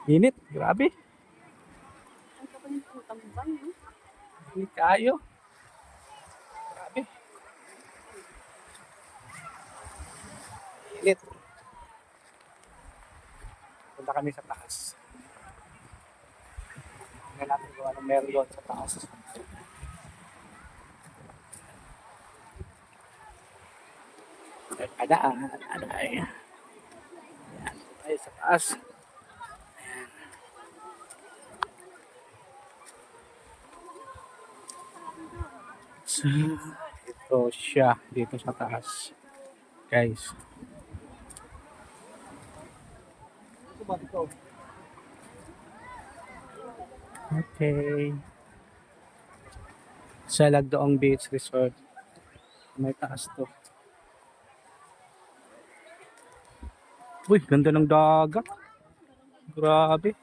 Init, grabe. Init kayo. Grabe. Init. Punta kami sa taas. Tingnan natin kung anong meron doon sa taas. Ada. Ayan. Ay, sa taas. So, ito siya dito sa taas. Guys. Okay. Sa Lagdoong Beach Resort. May taas to. Uy, ganda ng dagat. Grabe.